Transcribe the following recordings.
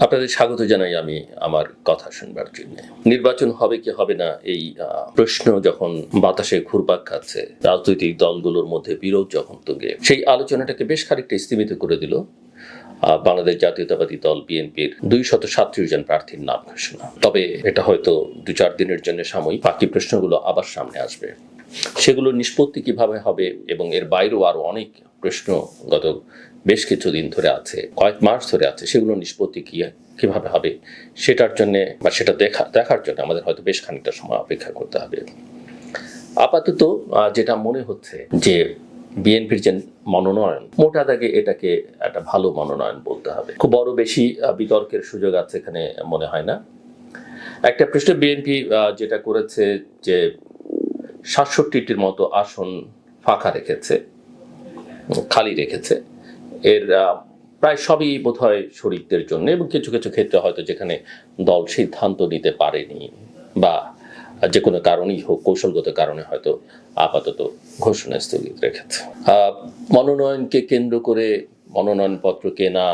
আপনাদের স্বাগত জানাই আমি আমার কথা শুনবার জন্য। নির্বাচন হবে কি হবে না এই প্রশ্ন যখন বাতাসে ঘুরপাক খাচ্ছে, রাজনৈতিক দলগুলোর মধ্যে বিরোধ যখন তুঙ্গে, সেই আলোচনাটাকে বেশ খানিকটা স্থিমিত করে দিল বাংলাদেশ জাতীয়তাবাদী দল বিএনপির 237 জন প্রার্থীর নাম ঘোষণা। তবে এটা হয়তো 2-4 দিনের জন্য সাময়িক, বাকি প্রশ্নগুলো আবার সামনে আসবে। সেগুলোর নিষ্পত্তি কিভাবে হবে এবং এর বাইরেও আরো অনেক প্রশ্ন গত বেশ কিছুদিন ধরে আছে, কয়েক মাস ধরে আছে, সেগুলো নিষ্পত্তি কিভাবে হবে সেটার জন্য বা সেটা দেখার জন্য আমাদের হয়তো বেশ খানিকটা সময় অপেক্ষা করতে হবে। আপাতত যেটা মনে হচ্ছে যে বিএনপির যে মনোনয়ন, মোটা দাগে এটাকে একটা ভালো মনোনয়ন বলতে হবে। খুব বড় বেশি বিতর্কের সুযোগ আছে এখানে মনে হয় না। একটা পৃষ্ঠে বিএনপি যেটা করেছে যে 67টির মতো আসন ফাঁকা রেখেছে, খালি রেখেছে। এর প্রায় সবই বোধহয় শরিকদের জন্য, এবং কিছু কিছু ক্ষেত্রে হয়তো যেখানে দল সিদ্ধান্ত নিতে পারেনি বা যে কোনো কারণেই হোক, কৌশলগত কারণে হয়তো আপাতত ঘোষণা স্থগিত রেখেছে। মনোনয়নকে কেন্দ্র করে মনোনয়নপত্র কেনা,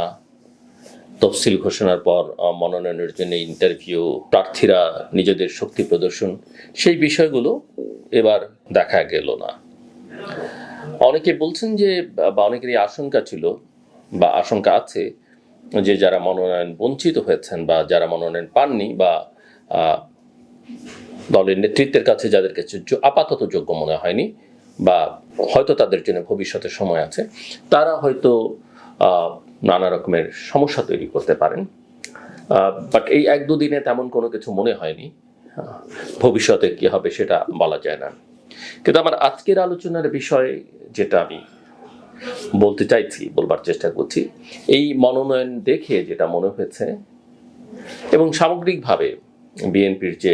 তফসিল ঘোষণার পর মনোনয়নের জন্য ইন্টারভিউ, প্রার্থীরা নিজেদের শক্তি প্রদর্শন, সেই বিষয়গুলো এবার দেখা গেল না। অনেকে বলছেন যে, বা অনেকেরই আশঙ্কা ছিল বা আশঙ্কা আছে যে যারা মনোনয়ন বঞ্চিত হয়েছেন বা যারা মনোনয়ন পাননি বা দলের নেতৃত্বের কাছে যাদের কাছে আপাতত যোগ্য মনে হয়নি বা হয়তো তাদের জন্য ভবিষ্যতে সময় আছে, তারা হয়তো নানা রকমের সমস্যা তৈরি করতে পারেন। বাট এই 1-2 দিনে তেমন কোনো কিছু মনে হয়নি। ভবিষ্যতে কি হবে সেটা বলা যায় না। কিন্তু আমার আজকের আলোচনার বিষয় যেটা আমি বলতে চাইছি, বলবার চেষ্টা করছি, এই মনোনয়ন দেখে যেটা মনে হয়েছে এবং সামগ্রিকভাবে বিএনপির যে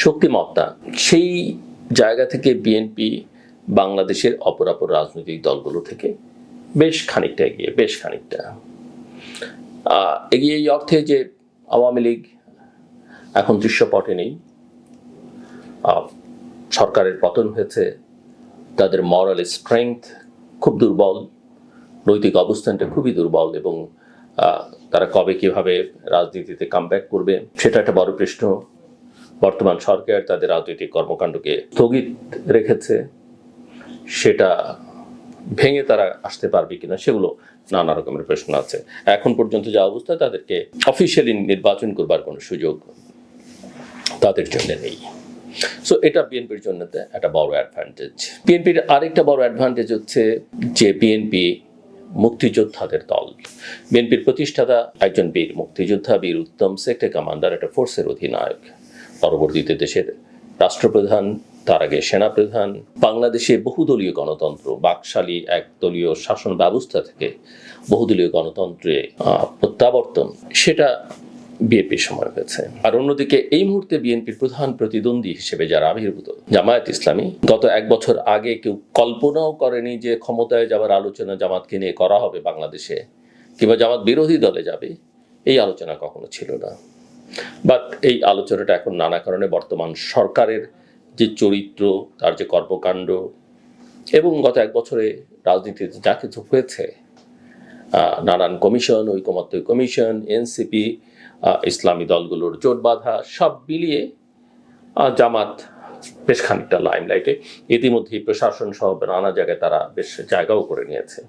শক্তিমত্তা, সেই জায়গা থেকে বিএনপি বাংলাদেশের অপরাপর রাজনৈতিক দলগুলো থেকে বেশ খানিকটা এগিয়ে এই অর্থে যে আওয়ামী লীগ এখন দৃশ্যপটে নেই, সরকারের পতন হয়েছে, তাদের মরাল স্ট্রেংথ খুব দুর্বল, নৈতিক অবস্থানটা খুবই দুর্বল, এবং তারা কবে কিভাবে রাজনীতিতে কামব্যাক করবে সেটা একটা বড় প্রশ্ন। বর্তমান সরকার তাদের রাজনৈতিক কর্মকাণ্ডকে স্থগিত রেখেছে, সেটা ভেঙে তারা আসতে পারবে কিনা সেগুলো নানা রকমের প্রশ্ন আছে। এখন পর্যন্ত যা অবস্থা, তাদেরকে অফিসিয়ালি নির্বাচন করবার কোনো সুযোগ তাদের জন্য নেই। সো এটা বিএনপির জন্য একটা বড় অ্যাডভান্টেজ। বিএনপির আরেকটা বড় অ্যাডভান্টেজ হচ্ছে যে বিএনপি মুক্তিযোদ্ধাদের দল। বিএনপির প্রতিষ্ঠাতা একজন বীর মুক্তিযোদ্ধা, বীর উত্তম সেক্টর কমান্ডার, একটা ফোর্সের অধিনায়ক, পরবর্তীতে দেশের রাষ্ট্রপ্রধান, তার আগে সেনাপ্রধান। বাংলাদেশে বহুদলীয় গণতন্ত্র, বাকশালী একদলীয় শাসন ব্যবস্থা থেকে বহুদলীয় গণতন্ত্রে প্রত্যাবর্তন, সেটা বিএনপির সময় হয়েছে। আর অন্যদিকে এই মুহূর্তে বিএনপির প্রধান প্রতিদ্বন্দ্বী হিসেবে যারা আবির্ভূত, জামায়াত ইসলামী, গত 1 বছর আগে কেউ কল্পনাও করেনি যে ক্ষমতায় যাওয়ার আলোচনা জামাতকে নিয়ে করা হবে বাংলাদেশে, কিংবা জামাত বিরোধী দলে যাবে, এই আলোচনা কখনো ছিল না। বাট এই আলোচনাটা এখন নানা কারণে বর্তমান সরকারের যে চরিত্র, তার যে কর্মকাণ্ড এবং গত 1 বছরে রাজনীতিতে যা কিছু হয়েছে, নানান কমিশন, ঐকমত্য কমিশন, এনসিপি, ইসলামী দলগুলোর জোট বাঁধা, সব মিলিয়ে জামাত বেশ খানিকটা লাইমলাইটে। ইতিমধ্যেই প্রশাসন সহ নানা জায়গায় তারা বেশ জায়গাও করে নিয়েছে।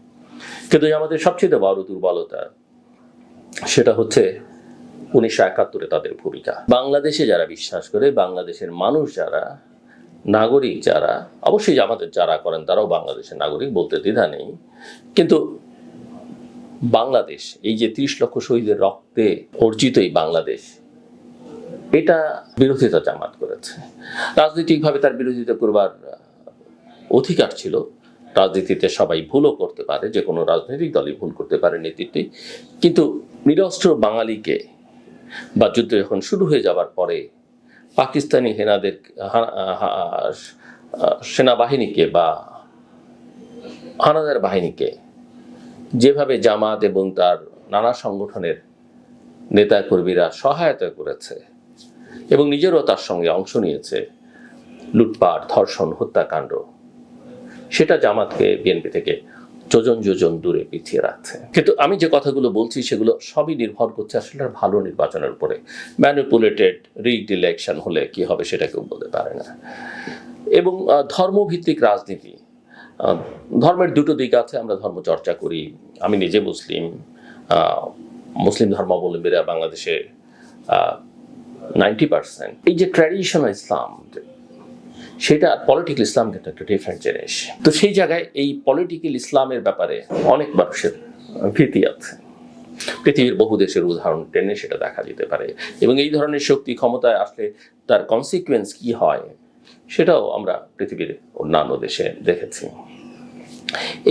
কিন্তু আমাদের সবচেয়ে বড় দুর্বলতা সেটা হচ্ছে 1971 তাদের ভূমিকা। বাংলাদেশে যারা বিশ্বাস করে, বাংলাদেশের মানুষ যারা, নাগরিক যারা, অবশ্যই আমাদের যারা করেন তারাও বাংলাদেশের নাগরিক, বলতে দ্বিধা নেই, কিন্তু বাংলাদেশ, এই যে 30 লক্ষ শহীদের রক্তে অর্জিত এই বাংলাদেশ, এটা বিরোধিতা জামাত করেছে। রাজনৈতিকভাবে তার বিরোধিতা করবার অধিকার ছিল। রাজনীতিতে সবাই ভুলও করতে পারে, যে কোনো রাজনৈতিক দলই ভুল করতে পারে নেতৃত্বে, কিন্তু নিরস্ত্র বাঙালিকে বা যুদ্ধ যখন শুরু হয়ে যাবার পরে পাকিস্তানি হেনাদের সেনাবাহিনীকে বা হানাদার বাহিনীকে যেভাবে জামাত এবং তার নানা সংগঠনের নেতাকর্মীরা সহায়তা করেছে এবং নিজেরও তার সঙ্গে অংশ নিয়েছে, লুটপাট, ধর্ষণ, হত্যাকাণ্ড, সেটা জামাতকে বিএনপি থেকে যোজন যোজন দূরে পিছিয়ে রাখছে। কিন্তু আমি যে কথাগুলো বলছি সেগুলো সবই নির্ভর করছে আসলে ভালো নির্বাচনের উপরে। ম্যানিপুলেটেড রিগড ইলেকশন হলে কি হবে সেটা কেউ বলতে পারে না। এবং ধর্মভিত্তিক রাজনীতি, ধর্মের দুটো দিক আছে। আমরা ধর্ম চর্চা করি, আমি নিজে মুসলিম, মুসলিম ধর্মাবলম্বীরা বাংলাদেশে 90%। এই যে ট্র্যাডিশনাল ইসলাম, সেটা পলিটিক্যাল ইসলাম কিন্তু একটা ডিফারেন্ট জিনিস। তো সেই জায়গায় এই পলিটিক্যাল ইসলামের ব্যাপারে অনেক মানুষের ভীতি আছে। পৃথিবীর বহু দেশের উদাহরণ টেনে সেটা দেখা যেতে পারে, এবং এই ধরনের শক্তি ক্ষমতায় আসলে তার কনসিকুয়েন্স কি হয় সেটাও আমরা পৃথিবীর অন্যান্য দেশে দেখেছি।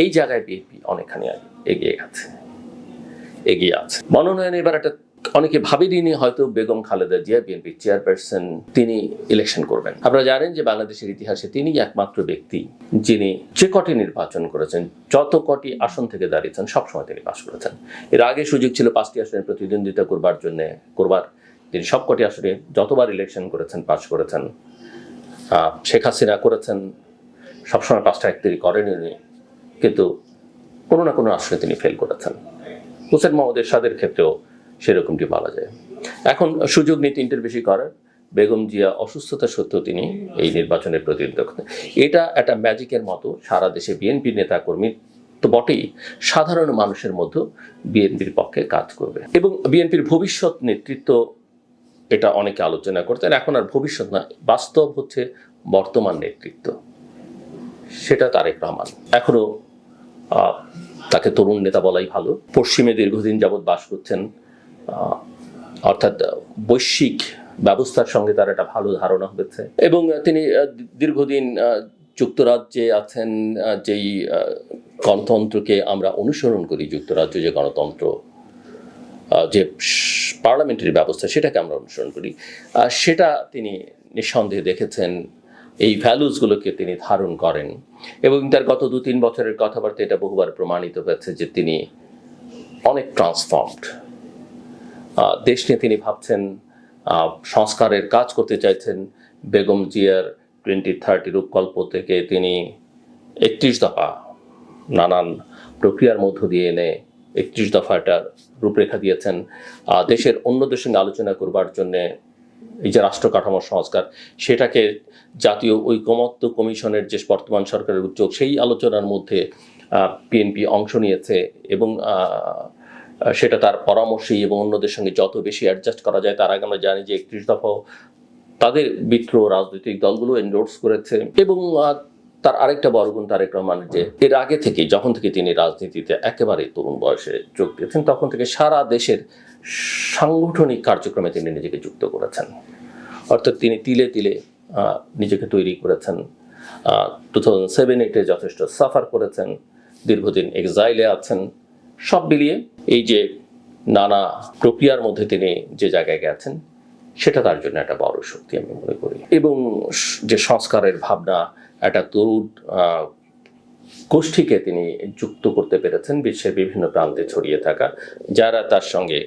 এই জায়গায় বিএনপি অনেকখানি এগিয়ে আছে। মনোনয়ন এবার একটা অনেকে ভাবেনি হয়তো বেগম খালেদা জিয়া বিএনপি চেয়ারপারসন তিনি ইলেকশন করবেন। আপনারা জানেন যে বাংলাদেশের ইতিহাসে তিনি একমাত্র ব্যক্তি যিনি যে কটি নির্বাচন করেছেন, যত কটি আসন থেকে দাঁড়িয়েছেন সবসময় তিনি পাশ করেছেন। এর আগে সুযোগ ছিল 5টি আসনে প্রতিদ্বন্দ্বিতা করবার তিনি সবকটি আসনে যতবার ইলেকশন করেছেন পাশ করেছেন। শেখ হাসিনা করেছেন, সবসময় 5টা তিনি করেননি, কিন্তু কোনো না কোনো আসনে তিনি ফেল করেছেন। হোসেন মোহাম্মদ এরশাদের ক্ষেত্রেও সেরকমটি বলা যায়। এখন সুযোগ নিয়ে 3টের বেশি করার, বেগম জিয়া অসুস্থতা সত্ত্বেও তিনি এই নির্বাচনের প্রতিদ্বন্দ্বিতা করতেন। এটা একটা ম্যাজিকের মতো সারা দেশে বিএনপি নেতাকর্মী তো বটেই, সাধারণ মানুষের মধ্যে বিএনপির পক্ষে কাজ করবে। এবং বিএনপির ভবিষ্যৎ নেতৃত্ব, এটা অনেকে আলোচনা করতেন, এখন আর ভবিষ্যৎ না, বাস্তব হচ্ছে বর্তমান নেতৃত্ব, সেটা তারেক রহমান। এখনো তাকে তরুণ নেতা বলাই ভালো। পশ্চিমে দীর্ঘদিন যাবৎ বাস করছেন, অর্থাৎ বৈশ্বিক ব্যবস্থার সঙ্গে তার একটা ভালো ধারণা হয়েছে, এবং তিনি দীর্ঘদিন যুক্তরাজ্যে আছেন। যেই গণতন্ত্রকে আমরা অনুসরণ করি, যুক্তরাজ্য যে গণতন্ত্র, যে পার্লামেন্টারি ব্যবস্থা সেটাকে আমরা অনুসরণ করি, সেটা তিনি নিঃসন্দেহে দেখেছেন। এই ভ্যালুসগুলোকে তিনি ধারণ করেন, এবং তার গত 2-3 বছরের কথাবার্তা এটা বহুবার প্রমাণিত হয়েছে যে তিনি অনেক ট্রান্সফর্মড। দেশ নিয়ে তিনি ভাবছেন, সংস্কারের কাজ করতে চাইছেন। বেগম জিয়ার 2030 রূপকল্প থেকে তিনি 31 দফা নানান প্রক্রিয়ার মধ্য দিয়ে এনে 31 দফাটার রূপরেখা দিয়েছেন। দেশের অন্যদের সঙ্গে আলোচনা করবার জন্যে এই যে রাষ্ট্র কাঠামো সংস্কার, সেটাকে জাতীয় ঐকমত্য কমিশনের যে বর্তমান সরকারের উদ্যোগ, সেই আলোচনার মধ্যে বিএনপি অংশ নিয়েছে, এবং সেটা তার পরামর্শেই, এবং অন্যদের সঙ্গে যত বেশি অ্যাডজাস্ট করা যায়। তার আগে আমরা জানি যে 31 দফা তাদের মিত্র রাজনৈতিক দলগুলো এন্ডোর্স করেছে। এবং তার আরেকটা বড় গুণ তারেক রহমানের, যে এর আগে থেকে, যখন থেকে তিনি রাজনীতিতে একেবারে তরুণ বয়সে যোগ দিয়েছেন, তখন থেকে সারা দেশের সাংগঠনিক কার্যক্রমে তিনি নিজেকে যুক্ত করেছেন। অর্থাৎ তিনি তিলে তিলে নিজেকে তৈরি করেছেন। 2007-8 যথেষ্ট সাফার করেছেন, দীর্ঘদিন এক্সাইলে আছেন। সব মিলিয়ে এই যে নানা প্রক্রিয়ার মধ্যে তিনি যে জায়গায় গেছেন, সেটা তার জন্য একটা বড় শক্তি আমি মনে করি। এবং যে সংস্কারের ভাবনা, একটা তরুণ গোষ্ঠীকে তিনি যুক্ত করতে পেরেছেন বিশ্বের বিভিন্ন প্রান্তে ছড়িয়ে থাকা, যারা তার সঙ্গে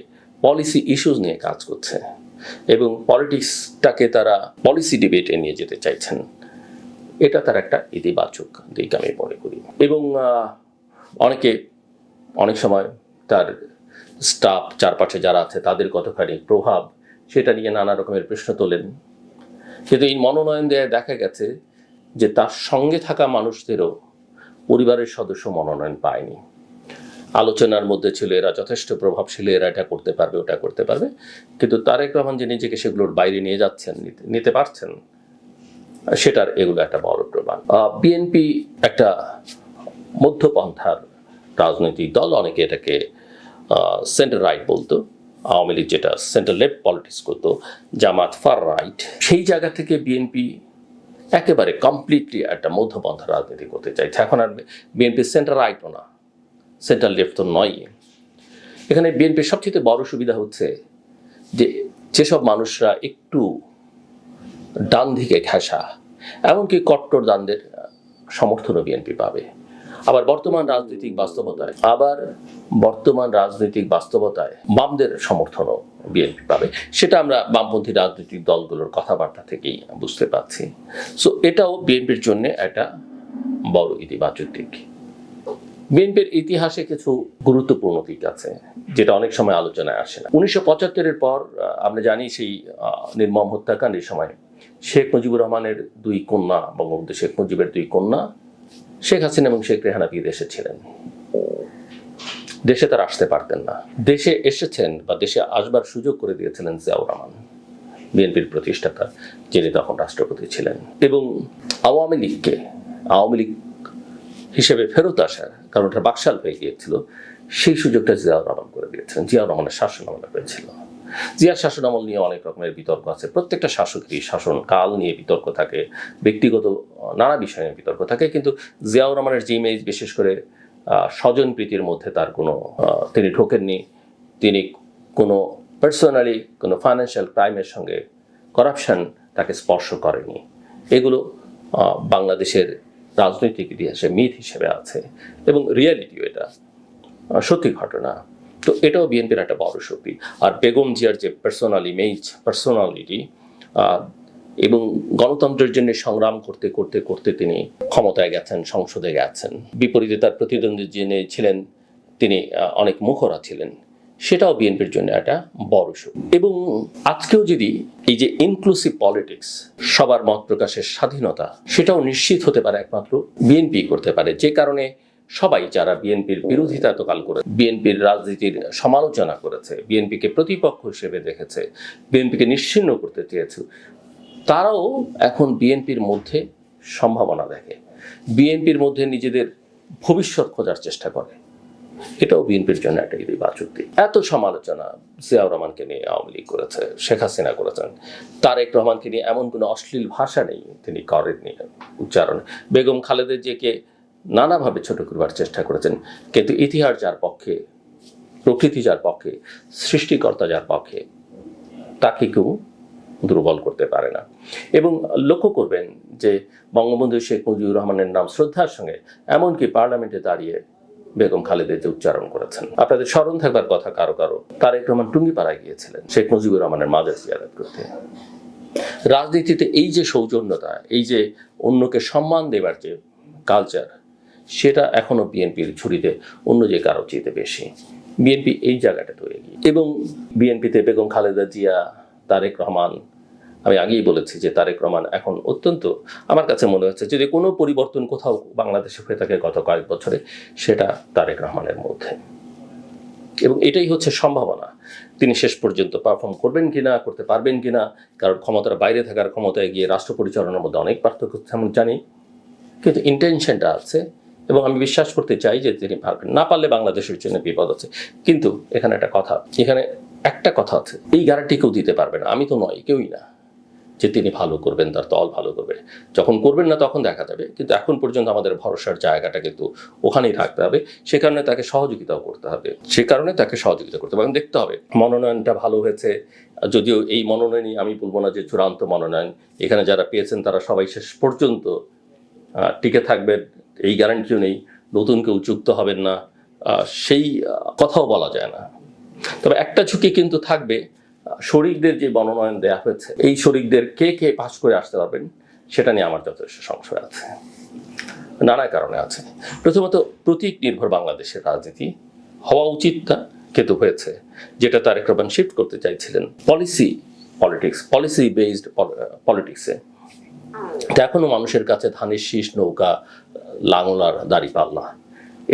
পলিসি ইস্যুস নিয়ে কাজ করছে, এবং পলিটিক্সটাকে তারা পলিসি ডিবেটে নিয়ে যেতে চাইছেন। এটা তার একটা ইতিবাচক দিক আমি মনে করি। এবং অনেক সময় তার স্টাফ, চারপাশে যারা আছে, তাদের কতখানি প্রভাব, সেটা নিয়ে নানা রকমের প্রশ্ন তোলেন। কিন্তু এই মনোনয়ন দেওয়ায় দেখা গেছে যে তার সঙ্গে থাকা মানুষদেরও পরিবারের সদস্য মনোনয়ন পায়নি। আলোচনার মধ্যে ছিল এরা যথেষ্ট প্রভাবশালী, এরা এটা করতে পারবে, ওটা করতে পারবে, কিন্তু তারেক রহমান যে নিজেকে সেগুলোর বাইরে নিয়ে যাচ্ছেন, নিতে পারছেন, সেটার এগুলো একটা বড় প্রমাণ। বিএনপি একটা মধ্যপন্থার রাজনৈতিক দল, অনেকে এটাকে সেন্টার রাইট বলতো, আওয়ামী লীগ যেটা সেন্টার লেফট পলিটিক্স করতো, জামাত ফার রাইট। সেই জায়গা থেকে বিএনপি একেবারে কমপ্লিটলি একটা মধ্যপন্থা রাজনীতি করতে চাইছে। এখন আর বিএনপি সেন্টার রাইটও না, সেন্টার লেফট তো নয়। এখানে বিএনপির সবচেয়ে বড় সুবিধা হচ্ছে যে যেসব মানুষরা একটু ডান দিকে ঘেঁষা, এমনকি কট্টর ডানদের সমর্থনও বিএনপি পাবে। আবার বর্তমান রাজনৈতিক বাস্তবতায় বামদের সমর্থনও বিএনপি পাবে। সেটা আমরা বামপন্থী রাজনৈতিক দলগুলোর কথাবার্তা থেকেই বুঝতে পারছি। সো এটাও বিএনপির জন্য একটা বড় ইতিবাচক দিক। বিএনপির ইতিহাসে কিছু গুরুত্বপূর্ণ দিক আছে যেটা অনেক সময় আলোচনায় আসে না। 1975-এর পর আমরা জানি সেই নির্মম হত্যাকাণ্ডের সময় শেখ মুজিবুর রহমানের দুই কন্যা, বঙ্গবন্ধু শেখ মুজিবের দুই কন্যা শেখ হাসিনা এবং শেখ রেহানা বিদেশে ছিলেন। দেশে তারা আসতে পারতেন না। দেশে এসেছেন বা দেশে আসবার সুযোগ করে দিয়েছিলেন জিয়াউর রহমান, বিএনপির প্রতিষ্ঠাতা, যিনি তখন রাষ্ট্রপতি ছিলেন। এবং আওয়ামী লীগ হিসেবে ফেরত আসার, কারণ ওটা বাকশাল হয়ে গিয়েছিল, সেই সুযোগটা জিয়াউর রহমান করে দিয়েছিলেন। জিয়াউর রহমানের শাসনামল হয়েছিল। জিয়ার শাসনামল নিয়ে অনেক রকমের বিতর্ক আছে। প্রত্যেকটা শাসকেরই শাসনকাল নিয়ে বিতর্ক থাকে, ব্যক্তিগত নানা বিষয় নিয়ে বিতর্ক থাকে। কিন্তু জিয়াউর রহমানের যে ইমেজ, বিশেষ করে স্বজন প্রীতির মধ্যে তার কোনো তিনি ঢোকেননি, তিনি কোনো পার্সোনালি কোনো ফাইন্যান্সিয়াল ক্রাইমের সঙ্গে করাপশন তাকে স্পর্শ করেনি, এগুলো বাংলাদেশের রাজনৈতিক ইতিহাসে মিথ হিসেবে আছে এবং রিয়ালিটিও এটা সত্যি ঘটনা। তো এটাও বিএনপির একটা বড় শক্তি। আর বেগম জিয়ার যে পার্সোনালিটি এবং গণতন্ত্রের জন্য সংগ্রাম করতে করতে করতে তিনি ক্ষমতায় গেছেন, সংসদে গেছেন। বিপরীতে তার প্রতিদ্বন্দ্বী যিনি ছিলেন তিনি অনেক মুখরা ছিলেন, সেটাও বিএনপির জন্য একটা বড় শক্তি। এবং আজকেও যদি এই যে ইনক্লুসিভ পলিটিক্স, সবার মত প্রকাশের স্বাধীনতা, সেটাও নিশ্চিত হতে পারে একমাত্র বিএনপি করতে পারে। যে কারণে সবাই যারা বিএনপির বিরোধিতা এতকাল করে, বিএনপির রাজনীতির সমালোচনা করেছে, বিএনপিকে প্রতিপক্ষ হিসেবে দেখেছে, বিএনপিকে নিশ্চিহ্ন করতে চেয়েছে, তারাও এখন বিএনপির মধ্যে সম্ভাবনা দেখে, বিএনপির মধ্যে নিজেদের ভবিষ্যৎ খোঁজার চেষ্টা করে। এটাও বিএনপির জন্য একটা ইতিবাচক দিক। এত সমালোচনা জিয়াউর রহমানকে নিয়ে আওয়ামী লীগ করেছে, শেখ হাসিনা করেছেন, তারেক রহমানকে নিয়ে এমন কোনো অশ্লীল ভাষা নেই তিনি করেননি উচ্চারণ। বেগম খালেদা জিয়াকে নানাভাবে ছোট করবার চেষ্টা করেছেন, কিন্তু ইতিহাস যার পক্ষে, প্রকৃতি যার পক্ষে, সৃষ্টিকর্তা যার পক্ষে, তাকে কেউ দুর্বল করতে পারে না। এবং লক্ষ্য করবেন যে বঙ্গবন্ধু শেখ মুজিবুর রহমানের নাম শ্রদ্ধার সঙ্গে এমনকি পার্লামেন্টে দাঁড়িয়ে বেগম খালেদা জিয়া উচ্চারণ করেছেন। আপনাদের স্মরণ থাকবার কথা কারো তারেক রহমান টুঙ্গিপাড়ায় গিয়েছিলেন শেখ মুজিবুর রহমানের মাজার জিয়ারত করতে। রাজনীতিতে এই যে সৌজন্যতা, এই যে অন্যকে সম্মান দেবার যে কালচার, সেটা এখনো বিএনপির ঝুড়িতে অন্য যে কারো চেয়ে বেশি। বিএনপি এই জায়গাটা তৈরি গিয়ে, এবং বিএনপিতে বেগম খালেদা জিয়া, তারেক রহমান, আমি আগেই বলেছি যে তারেক রহমান এখন অত্যন্ত, আমার কাছে মনে হচ্ছে যদি কোনো পরিবর্তন কোথাও বাংলাদেশে হয়ে থাকে গত কয়েক বছরে, সেটা তারেক রহমানের মধ্যে। এবং এটাই হচ্ছে সম্ভাবনা। তিনি শেষ পর্যন্ত পারফর্ম করবেন কিনা, করতে পারবেন কিনা, কারণ ক্ষমতার বাইরে থাকার ক্ষমতায় গিয়ে রাষ্ট্র পরিচালনার মধ্যে অনেক পার্থক্য আমি জানি, কিন্তু ইন্টেনশনটা আছে এবং আমি বিশ্বাস করতে চাই যে তিনি পারবেন। না পারলে বাংলাদেশের জন্য বিপদ আছে। কিন্তু এখানে একটা কথা আছে, এই গ্যারান্টি কেউ দিতে পারবে না, আমি তো নয়, কেউই না, যে তিনি ভালো করবেন, তার দল ভালো করবে। যখন করবেন না তখন দেখা যাবে, কিন্তু এখন পর্যন্ত আমাদের ভরসার জায়গাটা কিন্তু ওখানেই থাকতে হবে। সে কারণে তাকে সহযোগিতাও করতে হবে, এবং দেখতে হবে মনোনয়নটা ভালো হয়েছে। যদিও এই মনোনয়নই আমি বলবো না যে চূড়ান্ত মনোনয়ন, এখানে যারা পেয়েছেন তারা সবাই শেষ পর্যন্ত টিকে থাকবেন এই গ্যারান্টিও নেই, নতুন কেউ যুক্ত হবেন না সেই কথাও বলা যায় না। তবে একটা ঝুঁকি কিন্তু থাকবে, শরিকদের যে মনোনয়ন দেওয়া হয়েছে, এই শরিকদের কে কে পাস করে আসতে পারবেন সেটা নিয়ে আমার যথেষ্ট সংশয় আছে, নানা কারণে আছে। প্রথমত প্রতীক নির্ভর বাংলাদেশের রাজনীতি হওয়া উচিত না, কিন্তু হয়েছে, যেটা তারেক রহমান শিফট করতে চাইছিলেন পলিসি বেসড পলিটিক্সে। এখনো মানুষের কাছে ধানের শীষ, নৌকা, লাঙল আর দাঁড়িপাল্লা,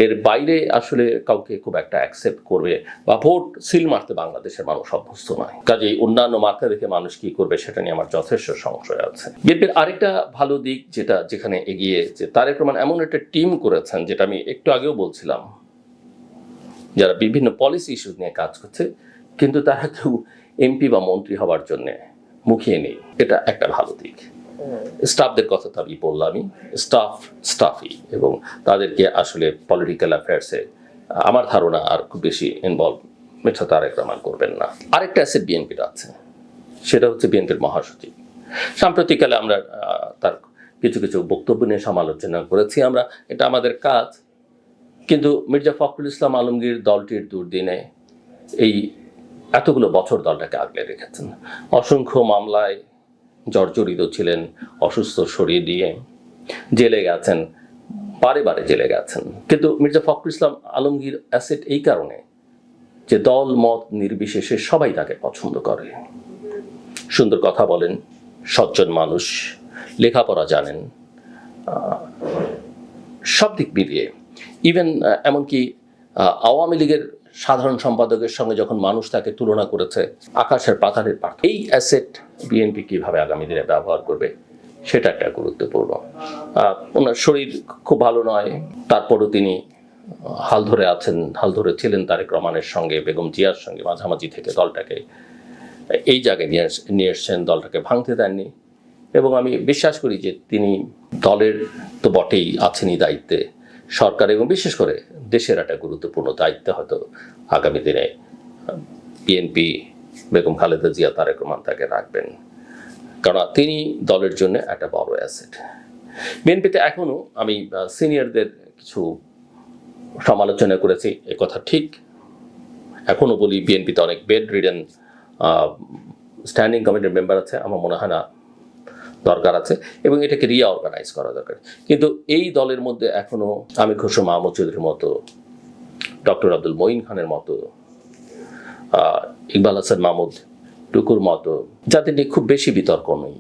এর বাইরে আসলে কাউকে খুব একটা অ্যাকসেপ্ট করবে বা ভোট সিল মারতে বাংলাদেশের মানুষ অভ্যস্ত নয়। কাজেই অন্যান্য মার্কা দেখে মানুষ কি করবে সেটা নিয়ে আমার যথেষ্ট সংশয় আছে। বিএনপির আরেকটা ভালো দিক যেখানে এগিয়ে, যে তারেক রহমান এমন একটা টিম করেছেন, যেটা আমি একটু আগেও বলছিলাম, যারা বিভিন্ন পলিসি ইস্যু নিয়ে কাজ করছে, কিন্তু তারা কেউ এমপি বা মন্ত্রী হওয়ার জন্য মুখিয়ে নেই। এটা একটা ভালো দিক। স্টাফদের কথা তো আমি বললামই, স্টাফই, এবং তাদেরকে আসলে পলিটিক্যাল অ্যাফেয়ার্সে আমার ধারণা আর খুব বেশি ইনভলভ মিস্টার তারেক রহমান করবেন না। আরেকটা অ্যাসেট বিএনপির আছে, সেটা হচ্ছে বিএনপির মহাসচিব। সাম্প্রতিককালে আমরা তার কিছু কিছু বক্তব্য নিয়ে সমালোচনা করেছি, আমরা, এটা আমাদের কাজ। কিন্তু মির্জা ফখরুল ইসলাম আলমগীর দলটির দুর্দিনে এই এতগুলো বছর দলটাকে আগলে রেখেছেন। অসংখ্য মামলায় জর্জরিত ছিলেন, অসুস্থ শরীর দিয়ে জেলে গেছেন, বারে বারে জেলে গেছেন। কিন্তু মির্জা ফখরুল ইসলাম আলমগীর অ্যাসেট এই কারণে যে দল মত নির্বিশেষে সবাই তাকে পছন্দ করে। সুন্দর কথা বলেন, সজ্জন মানুষ, লেখাপড়া জানেন, সব দিক মিলিয়ে। ইভেন এমনকি আওয়ামী লীগের সাধারণ সম্পাদকের সঙ্গে যখন মানুষ তাকে তুলনা করেছে, আকাশের পাতালের পার্থক্য। এই অ্যাসেট বিএনপি কিভাবে আগামী দিনে ব্যবহার করবে সেটা একটা গুরুত্বপূর্ণ। ওনার শরীর খুব ভালো নয়, তারপরও তিনি হাল ধরে আছেন, হাল ধরে ছিলেন তারেক রহমানের সঙ্গে, বেগম জিয়ার সঙ্গে মাঝামাঝি থেকে দলটাকে এই জায়গায় নিয়ে এসছেন, দলটাকে ভাঙতে দেননি। এবং আমি বিশ্বাস করি যে তিনি দলের তো বটেই আছেনই দায়িত্বে, সরকার এবং বিশেষ করে দেশের একটা গুরুত্বপূর্ণ দায়িত্বে হয়তো আগামী দিনে বিএনপি, বেগম খালেদা জিয়া, তারেক রহমান তাকে রাখবেন, কারণ তিনি দলের জন্য একটা বড় অ্যাসেট। বিএনপিতে এখনো আমি সিনিয়রদের কিছু সমালোচনা করেছি, এ কথা ঠিক। এখনো বলি বিএনপিতে অনেক বেড রিডেন স্ট্যান্ডিং কমিটির মেম্বার আছে, আমার মনে হয় না দরকার আছে, এবং এটাকে রিঅর্গানাইজ করা দরকার। কিন্তু এই দলের মধ্যে এখনো আমির খসরু মাহমুদ চৌধুরীর মতো, ডক্টর আব্দুল মঈন খানের মতো, ইকবাল হাসান মাহমুদ টুকুর মতো, যাদের নিয়ে খুব বেশি বিতর্ক নেই,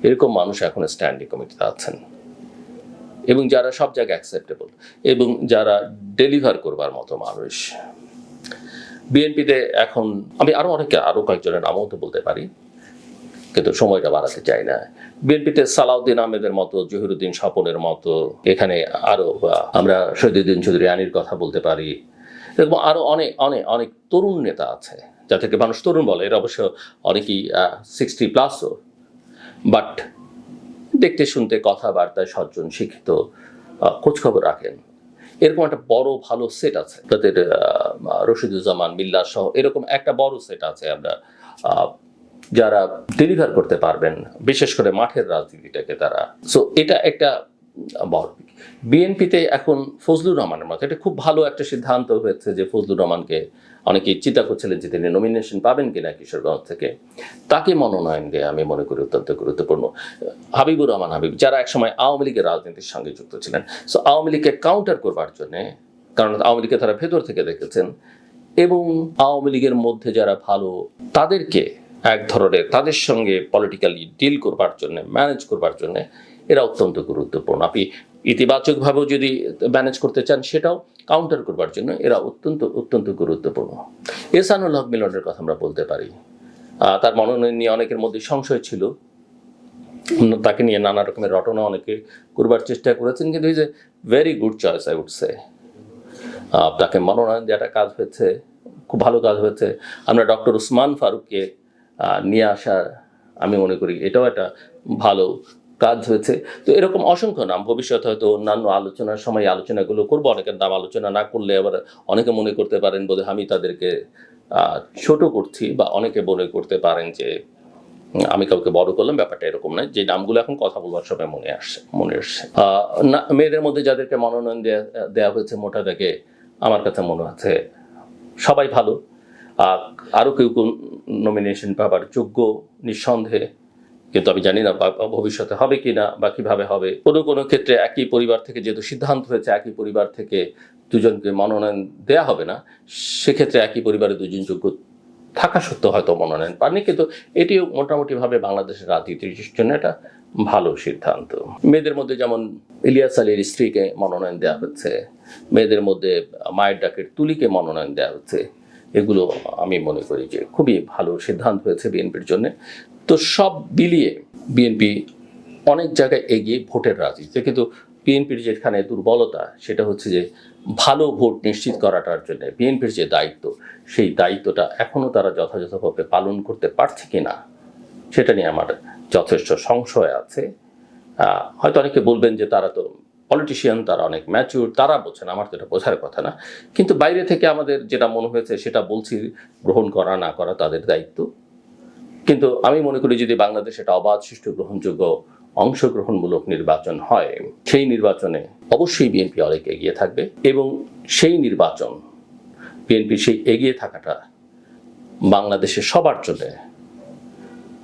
এরকম মানুষ এখন স্ট্যান্ডিং কমিটিতে আছেন, এবং যারা সব জায়গায় অ্যাকসেপ্টেবল এবং যারা ডেলিভার করবার মতো মানুষ। বিএনপিতে এখন আমি আরো কয়েকজনের নামও তো বলতে পারি, কিন্তু সময়টা বাড়াতে চাই না। বিএনপিতে সালাউদ্দিন আহমেদের মতো, জহিরুদ্দিন স্বপনের মতো, এখানে আরো আমরা শহীদুদ্দিন চৌধুরী আনির কথা বলতে পারি, এবং আরো অনেক অনেক অনেক তরুণ নেতা আছে, যাদেরকে মানুষ তরুণ বলে। এর অবশ্য অনেকেই 60+ও, বাট দেখতে শুনতে কথাবার্তায় সজ্জন, শিক্ষিত, খোঁজখবর রাখেন, এরকম একটা বড় ভালো সেট আছে তাদের। রশিদুজ্জামান, মিল্লার সহ এরকম একটা বড় সেট আছে আমরা, যারা ডেলিভার করতে পারবেন, বিশেষ করে মাঠের রাজনীতিটাকে তারা। সো এটা একটা বড়। বিএনপিতে এখন ফজলুর রহমানের মতো, এটা খুব ভালো একটা সিদ্ধান্ত হয়েছে যে ফজলুর রহমানকে অনেকেই চিন্তা করছিলেন যে তিনি নমিনেশন পাবেন কিনা কিশোরগঞ্জ থেকে, তাকে মনোনয়ন দেয়া আমি মনে করি অত্যন্ত গুরুত্বপূর্ণ। হাবিবুর রহমান হাবিব, যারা একসময় আওয়ামী লীগের রাজনীতির সঙ্গে যুক্ত ছিলেন, সো আওয়ামী লীগকে কাউন্টার করবার জন্যে, কারণ আওয়ামী লীগকে তারা ভেতর থেকে দেখেছেন, এবং আওয়ামী লীগের মধ্যে যারা ভালো তাদেরকে এক ধরনের তাদের সঙ্গে পলিটিক্যালি ডিল করবার জন্য, ম্যানেজ করবার জন্য এরা অত্যন্ত গুরুত্বপূর্ণ। আপনি ইতিবাচকভাবেও যদি ম্যানেজ করতে চান, সেটাও কাউন্টার করবার জন্য এরা অত্যন্ত অত্যন্ত গুরুত্বপূর্ণ। এহসানুল হক মিলনের কথা আমরা বলতে পারি, তার মনোনয়ন নিয়ে অনেকের মধ্যে সংশয় ছিল, তাকে নিয়ে নানা রকমের রটনা অনেকে করবার চেষ্টা করেছেন, কিন্তু is a very good choice I would say. তাকে মনোনয়ন দেওয়াটা কাজ হয়েছে, খুব ভালো কাজ হয়েছে। আমরা ডক্টর উসমান ফারুককে নিয়ে আসা, আমি মনে করি এটাও একটা ভালো কাজ হয়েছে। তো এরকম অসংখ্য নাম, ভবিষ্যতে হয়তো অন্যান্য আলোচনার সময় আলোচনাগুলো করবো। অনেকের নাম আলোচনা না করলে আবার অনেকে মনে করতে পারেন বোধহয় আমি তাদেরকে ছোট করছি, বা অনেকে মনে করতে পারেন যে আমি কাউকে বড় করলাম, ব্যাপারটা এরকম নয়। যে নামগুলো এখন কথা বলবার সময় মনে আসছে মেয়েদের মধ্যে যাদেরকে মনোনয়ন দেওয়া হয়েছে, মোটা দাগে আমার কাছে মনে হচ্ছে সবাই ভালো। আরও কেউ নমিনেশন পাবার যোগ্য নিঃসন্দেহে, কিন্তু আমি জানি না ভবিষ্যতে হবে কি না বা কিভাবে হবে। কোনো কোনো ক্ষেত্রে একই পরিবার থেকে যেহেতু সিদ্ধান্ত হয়েছে একই পরিবার থেকে দুজনকে মনোনয়ন দেয়া হবে না, সেক্ষেত্রে একই পরিবারে দুজন যোগ্য থাকা সত্ত্বেও হয়তো মনোনয়ন পাননি, কিন্তু এটিও মোটামুটিভাবে বাংলাদেশের রাজনীতির জন্য একটা ভালো সিদ্ধান্ত। মেয়েদের মধ্যে যেমন ইলিয়াস আলীর স্ত্রীকে মনোনয়ন দেওয়া হচ্ছে, মেয়েদের মধ্যে মায়ের ডাকের তুলিকে মনোনয়ন দেওয়া হচ্ছে, এগুলো আমি মনে করি যে খুবই ভালো সিদ্ধান্ত হয়েছে বিএনপির জন্য। তো সব বিলিয়ে বিএনপি অনেক জায়গায় এগিয়ে ভোটের রাজনীতিতে, কিন্তু বিএনপির যেখানে দুর্বলতা সেটা হচ্ছে যে ভালো ভোট নিশ্চিত করাটার জন্য বিএনপির যে দায়িত্ব, সেই দায়িত্বটা এখনও তারা যথাযথভাবে পালন করতে পারছে কি না, সেটা নিয়ে আমার যথেষ্ট সংশয় আছে। হয়তো অনেকে বলবেন যে তারা তো পলিটিশিয়ান, তারা অনেক ম্যাচিউর, তারা বোঝেন, আমার তো এটা বোঝার কথা না। কিন্তু বাইরে থেকে আমাদের যেটা মনে হয়েছে সেটা বলছি, গ্রহণ করা না করা তাদের দায়িত্ব। কিন্তু আমি মনে করি যদি বাংলাদেশে একটা অবাধ, সুষ্ঠু, গ্রহণযোগ্য, অংশগ্রহণমূলক নির্বাচন হয়, সেই নির্বাচনে অবশ্যই বিএনপি অনেক এগিয়ে থাকবে, এবং সেই নির্বাচন বিএনপির সেই এগিয়ে থাকাটা বাংলাদেশের সবার জন্য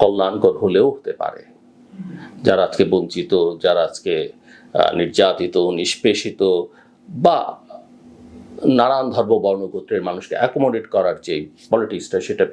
কল্যাণকর হলেও হতে পারে। যারা আজকে বঞ্চিত, যারা আজকে নির্যাতিত, নিষ্পেষিত বা নানান ধর্ম বর্ণগোত্রের মানুষকে অ্যাকোমোডেট করার যে পলিটিক্সটা, সেটা